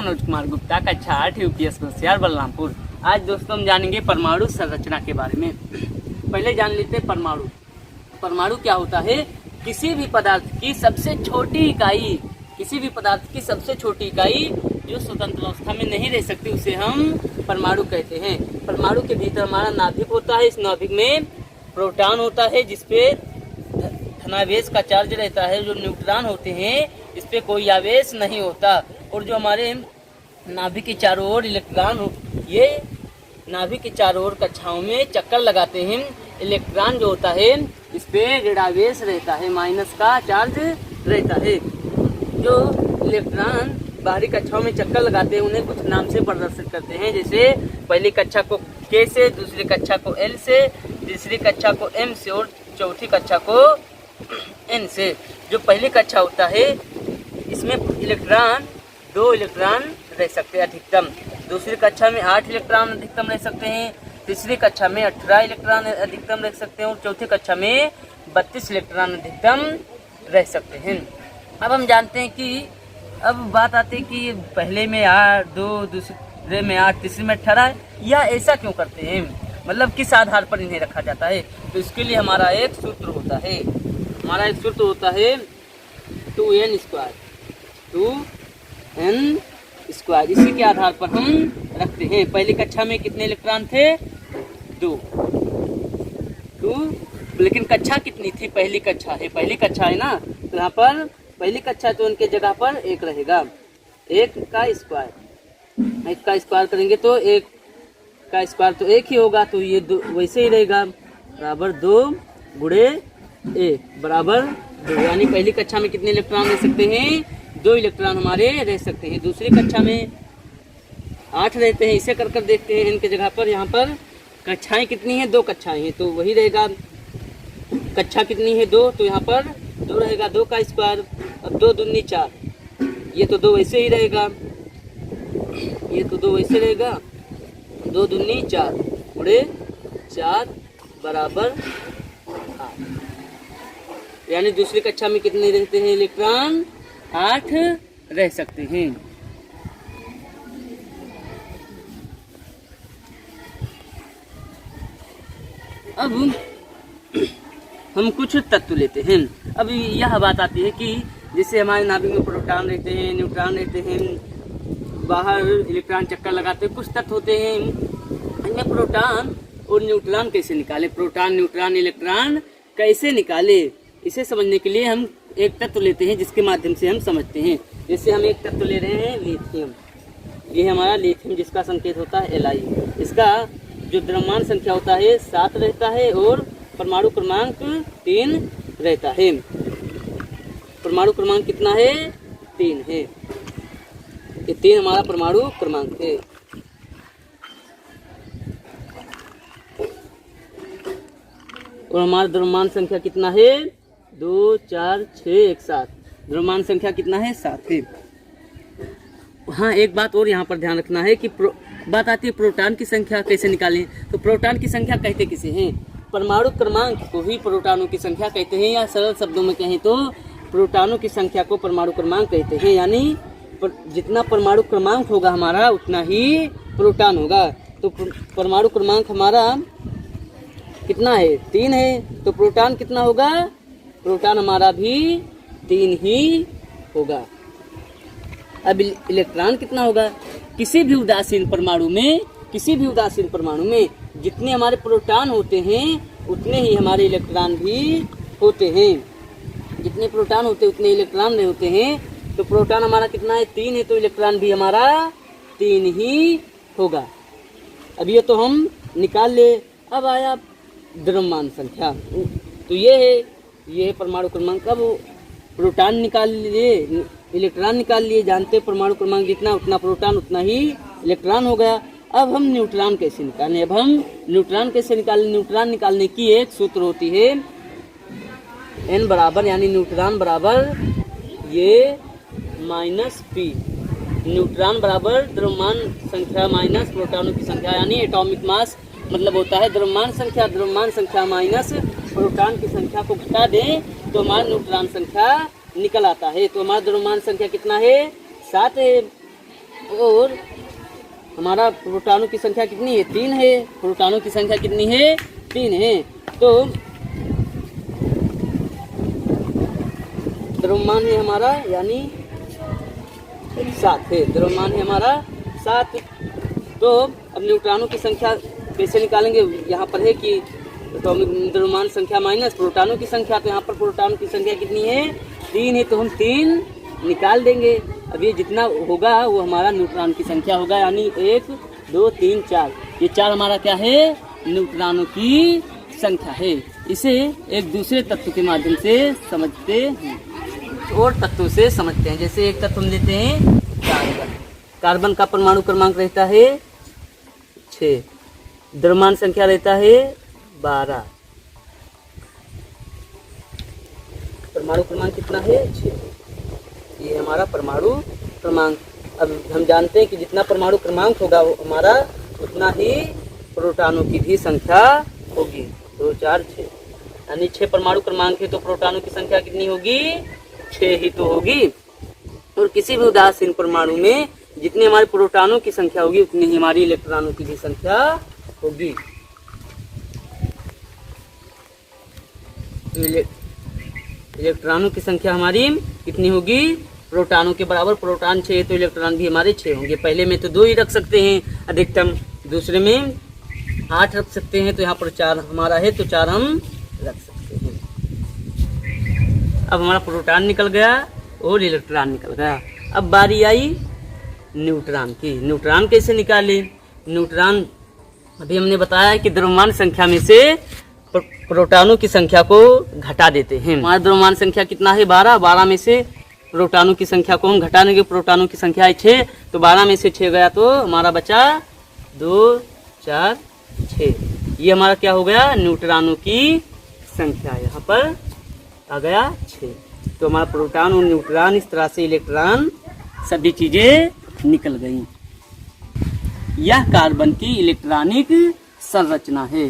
मनोज कुमार गुप्ता, कक्षा 8 यूपीएस होशियार बलरामपुर। आज दोस्तों हम जानेंगे परमाणु संरचना के बारे में। पहले जान लेते हैं परमाणु। परमाणु क्या होता है? किसी भी पदार्थ की सबसे छोटी इकाई, किसी भी पदार्थ की सबसे छोटी इकाई जो स्वतंत्र अवस्था में नहीं रह सकती, उसे हम परमाणु कहते हैं। परमाणु के भीतर हमारा नाभिक होता है। इस नाभिक में प्रोटॉन होता है जिसपे धनावेश का चार्ज रहता है। जो न्यूट्रॉन होते हैं इस पे कोई आवेश नहीं होता। और जो हमारे नाभिक के चारों ओर इलेक्ट्रॉन हो, ये नाभिक के चारों ओर कक्षाओं में चक्कर लगाते हैं। इलेक्ट्रॉन जो होता है इस पे ऋणावेश रहता है, माइनस का चार्ज रहता है। जो इलेक्ट्रॉन बाहरी कक्षाओं में चक्कर लगाते हैं उन्हें कुछ नाम से प्रदर्शित करते हैं। जैसे पहली कक्षा को K से, दूसरी कक्षा को L से, तीसरी कक्षा को M से और चौथी कक्षा को N से। जो पहली कक्षा होता है इसमें इलेक्ट्रॉन 2 इलेक्ट्रॉन रह सकते हैं अधिकतम। दूसरी कक्षा में 8 इलेक्ट्रॉन अधिकतम रह सकते हैं। तीसरी कक्षा में 18 इलेक्ट्रॉन अधिकतम रह सकते हैं और चौथी कक्षा में 32 इलेक्ट्रॉन अधिकतम रह सकते हैं। अब हम जानते हैं कि अब बात आती है कि पहले में 8, 2, दूसरे में 8, तीसरे में 18, या ऐसा क्यों करते हैं, मतलब किस आधार पर इन्हें रखा जाता है? तो इसके लिए हमारा एक सूत्र होता है। हमारा एक सूत्र होता है 2n स्क्वायर, 2n स्क्वायर। इसी के आधार पर हम रखते हैं। पहली कक्षा में कितने इलेक्ट्रॉन थे? 2। लेकिन कक्षा कितनी थी? पहली कक्षा है, पहली कक्षा है ना, तो यहाँ पर पहली कक्षा तो उनके जगह पर 1 रहेगा। 1 का स्क्वायर, 1 का स्क्वायर करेंगे तो 1 का स्क्वायर तो 1 ही होगा, तो ये 2 वैसे ही रहेगा, बराबर 2 गुणे 1 बराबर 2। यानी पहली कक्षा में कितने इलेक्ट्रॉन रह सकते हैं? 2 इलेक्ट्रॉन हमारे रह सकते हैं। दूसरी कक्षा में 8 रहते हैं। इसे कर कर देखते हैं इनके जगह पर। यहाँ पर कक्षाएं कितनी हैं? 2 कक्षाएं हैं, तो वही रहेगा। कक्षा कितनी है? 2, तो यहाँ पर 2 रहेगा, 2 का स्क्वायर। अब 2 दूनी 4, ये तो 2 वैसे ही रहेगा, ये तो 2 वैसे रहेगा। 2 दूनी 4 गुणे 4 बराबर 8। यानी दूसरी कक्षा में कितने रहते हैं इलेक्ट्रॉन? 8 रह सकते हैं। अब हम कुछ तत्व लेते हैं। अब यह बात आती है कि जैसे हमारे नाभिक में प्रोटॉन रहते हैं, न्यूट्रॉन रहते हैं, बाहर इलेक्ट्रॉन चक्कर लगाते हैं, कुछ तत्व होते हैं। इनमें प्रोटॉन और न्यूट्रॉन कैसे निकाले, प्रोटॉन, न्यूट्रॉन, इलेक्ट्रॉन कैसे निकाले, इसे समझने के लिए हम एक तत्व लेते हैं जिसके माध्यम से हम समझते हैं। जैसे हम एक तत्व ले रहे हैं लिथियम, ये हमारा लिथियम जिसका संकेत होता है Li। इसका जो द्रव्यमान संख्या होता है 7 रहता है और परमाणु क्रमांक 3 रहता है। परमाणु क्रमांक कितना है? 3 है। ये 3 हमारा परमाणु क्रमांक है। और हमारा द्रव्यमान संख्या कितना है? 2, 4, 6, 1, 7। द्रव्यमान संख्या कितना है? 7 है। हाँ, एक बात और यहाँ पर ध्यान रखना है कि बात आती है प्रोटॉन की संख्या कैसे निकालें। तो प्रोटॉन की संख्या कहते किसे हैं? परमाणु क्रमांक को ही प्रोटॉनों की संख्या कहते हैं, या सरल शब्दों में कहें तो प्रोटॉनों की संख्या को परमाणु क्रमांक कहते हैं। यानी जितना परमाणु क्रमांक होगा हमारा उतना ही प्रोटॉन होगा। तो परमाणु क्रमांक हमारा कितना है? 3 है। तो प्रोटॉन कितना होगा? प्रोटॉन हमारा भी 3 ही होगा। अब इलेक्ट्रॉन कितना होगा? किसी भी उदासीन परमाणु में जितने हमारे प्रोटॉन होते हैं उतने ही हमारे इलेक्ट्रॉन भी होते हैं। जितने प्रोटॉन होते हैं उतने इलेक्ट्रॉन होते हैं। तो प्रोटॉन हमारा कितना है? 3 है, तो इलेक्ट्रॉन भी हमारा 3 ही होगा। अब ये तो हम निकाल ले। अब आया द्रव्यमान संख्या, तो ये है परमाणु क्रमांक। अब प्रोटॉन निकाल लिए, इलेक्ट्रॉन निकाल लिए, जानते हैं परमाणु क्रमांक जितना उतना प्रोटॉन उतना ही इलेक्ट्रॉन हो गया। अब हम न्यूट्रॉन कैसे निकालें? न्यूट्रॉन निकालने की एक सूत्र होती है n बराबर, यानी न्यूट्रॉन बराबर ये -p। न्यूट्रॉन बराबर द्रव्यमान संख्या माइनस प्रोटॉनों की संख्या, यानी एटॉमिक मास मतलब होता है द्रव्यमान संख्या माइनस प्रोटॉन की संख्या को घटा दें तो हमारा न्यूट्रॉन संख्या निकल आता है। तो हमारा द्रव्यमान संख्या कितना है? 7 है। और हमारा प्रोटॉनों की संख्या कितनी है? 3 है। प्रोटॉनों की संख्या कितनी है? 3 है। तो द्रव्यमान है हमारा यानी 7 है। द्रव्यमान है हमारा 7। तो अब न्यूट्रॉनों की संख्या कैसे निकालेंगे? यहाँ पर है कि एटॉमिक द्रव्यमान संख्या माइनस प्रोटॉनों की संख्या। तो यहाँ पर प्रोटॉनों की संख्या कितनी है? 3 है। तो हम 3 निकाल देंगे। अब ये जितना होगा वो हमारा न्यूट्रॉन की संख्या होगा, यानी 1 2 3 4। ये 4 हमारा क्या है? न्यूट्रॉनों की संख्या है। इसे एक दूसरे तत्व के माध्यम से समझते हैं और तत्वों से समझते हैं। जैसे एक तत्व हम लेते हैं कार्बन। कार्बन का परमाणु क्रमांक रहता है 6। द्रव्यमान संख्या रहता है 12। परमाणु क्रमांक कितना है? 6। ये हमारा परमाणु क्रमांक। अब हम जानते हैं कि जितना परमाणु क्रमांक होगा वो हमारा उतना ही प्रोटॉनों की भी संख्या होगी। 2 4 6 यानी 6 परमाणु क्रमांक है तो प्रोटॉनों की संख्या कितनी होगी? 6 ही तो होगी। और किसी भी उदासीन परमाणु में जितनी हमारी प्रोटॉनों की संख्या होगी उतनी ही हमारी इलेक्ट्रॉनों की भी संख्या होगी। इलेक्ट्रॉनों की संख्या हमारी कितनी होगी? प्रोटॉनों के बराबर। प्रोटॉन 6 तो इलेक्ट्रॉन भी हमारे 6 होंगे। पहले में तो 2 ही रख सकते हैं अधिकतम, दूसरे में 8 रख सकते हैं। तो यहाँ पर 4 हमारा है तो 4 हम रख सकते हैं। अब हमारा प्रोटॉन निकल गया और इलेक्ट्रॉन निकल गया। अब बारी आई न्यूट्रॉन की। न्यूट्रॉन कैसे निकालें? न्यूट्रॉन अभी हमने बताया कि द्रव्यमान संख्या में से प्रोटॉनों की संख्या को घटा देते हैं। हमारा द्रव्यमान संख्या कितना है? 12। 12 में से प्रोटॉनों की संख्या को हम घटा देंगे। प्रोटॉनों की संख्या है 6 तो 12 में से 6 गया तो हमारा बचा 2 4 6। ये हमारा क्या हो गया? न्यूट्रॉनों की संख्या। यहाँ पर आ गया 6। तो हमारा प्रोटॉन और न्यूट्रॉन, इस तरह से इलेक्ट्रॉन, सभी चीजें निकल गई। यह कार्बन की इलेक्ट्रॉनिक संरचना है।